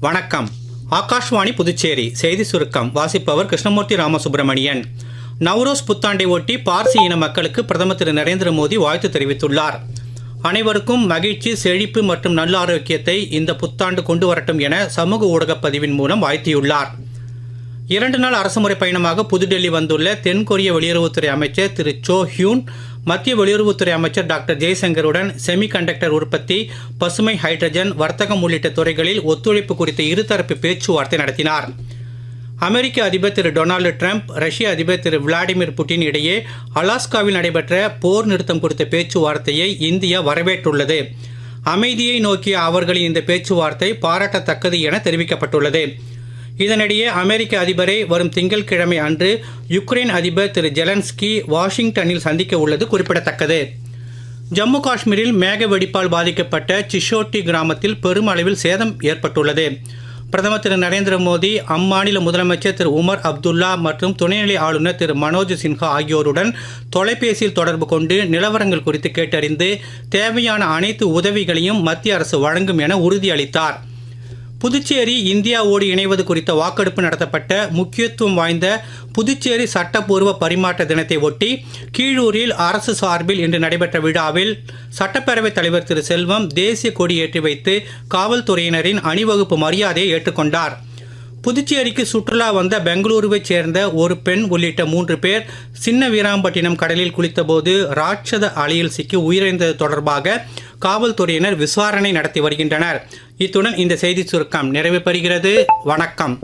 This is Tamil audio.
வணக்கம். ஆகாஷ்வாணி புதுச்சேரி செய்தி சுருக்கம் வாசிப்பவர் கிருஷ்ணமூர்த்தி ராமசுப்பிரமணியன். நவ்ரோஸ் புத்தாண்டை ஒட்டி பார்சி இன மக்களுக்கு பிரதமர் திரு நரேந்திர மோடி வாழ்த்து தெரிவித்துள்ளார். அனைவருக்கும் மகிழ்ச்சி, செழிப்பு மற்றும் நல்ல ஆரோக்கியத்தை இந்த புத்தாண்டு கொண்டு வரட்டும் என சமூக ஊடகப் பதிவின் மூலம் வாழ்த்தியுள்ளார். 2 நாள் அரசுமுறை பயணமாக புதுடெல்லி வந்துள்ள தென்கொரிய வெளியுறவுத்துறை அமைச்சர் திரு சோ ஹியூன், மத்திய வெளியுறவுத்துறை அமைச்சர் டாக்டர் ஜெய்சங்கருடன் செமிகண்டக்டர் உற்பத்தி, பசுமை ஹைட்ரஜன், வர்த்தகம் உள்ளிட்ட துறைகளில் ஒத்துழைப்பு குறித்த இருதரப்பு பேச்சுவார்த்தை நடத்தினார். அமெரிக்க அதிபர் திரு டொனால்டு டிரம்ப், ரஷ்ய அதிபர் திரு விளாடிமிர் புட்டின் இடையே அலாஸ்காவில் நடைபெற்ற போர் நிறுத்தம் குறித்த பேச்சுவார்த்தையை இந்தியா வரவேற்றுள்ளது. அமைதியை நோக்கிய அவர்களின் இந்த பேச்சுவார்த்தை பாராட்டத்தக்கது என தெரிவிக்கப்பட்டுள்ளது. இதனிடையே அமெரிக்க அதிபரை வரும் திங்கட்கிழமை அன்று யுக்ரைன் அதிபர் திரு ஜெலன்ஸ்கி வாஷிங்டனில் சந்திக்க உள்ளது குறிப்பிடத்தக்கது. ஜம்மு காஷ்மீரில் மேக வெடிப்பால் பாதிக்கப்பட்ட சிஷோட்டி கிராமத்தில் பெரும் அளவில் சேதம் ஏற்பட்டுள்ளது. பிரதமர் திரு நரேந்திர மோடி அம்மாநில முதலமைச்சர் திரு உமர் அப்துல்லா மற்றும் துணைநிலை ஆளுநர் திரு மனோஜ் சின்ஹா ஆகியோருடன் தொலைபேசியில் தொடர்பு கொண்டு நிலவரங்கள் குறித்து கேட்டறிந்து தேவையான அனைத்து உதவிகளையும் மத்திய அரசு வழங்கும் என உறுதியளித்தார். புதுச்சேரி இந்தியாவோடு இணைவது குறித்த வாக்கெடுப்பு நடத்தப்பட்ட முக்கியத்துவம் வாய்ந்த புதுச்சேரி சட்டப்பூர்வ பரிமாற்ற தினத்தை ஒட்டி கீழூரில் அரசு சார்பில் இன்று நடைபெற்ற விழாவில் சட்டப்பேரவைத் தலைவர் திரு செல்வம் தேசிய கொடி ஏற்றி வைத்து காவல்துறையினரின் அணிவகுப்பு மரியாதையை ஏற்றுக்கொண்டார். புதுச்சேரிக்கு சுற்றுலா வந்த பெங்களூருவைச் சேர்ந்த ஒரு பெண் உள்ளிட்ட 3 பேர் சின்ன வீராம்பட்டினம் கடலில் குளித்தபோது ராட்சத அலையில் சிக்கி உயிரிழந்தது தொடர்பாக காவல்துறையினர் விசாரணை நடத்தி வருகின்றனர். இத்துடன் இந்த செய்தி சுருக்கம் நிறைவு பெறுகிறது. வணக்கம்.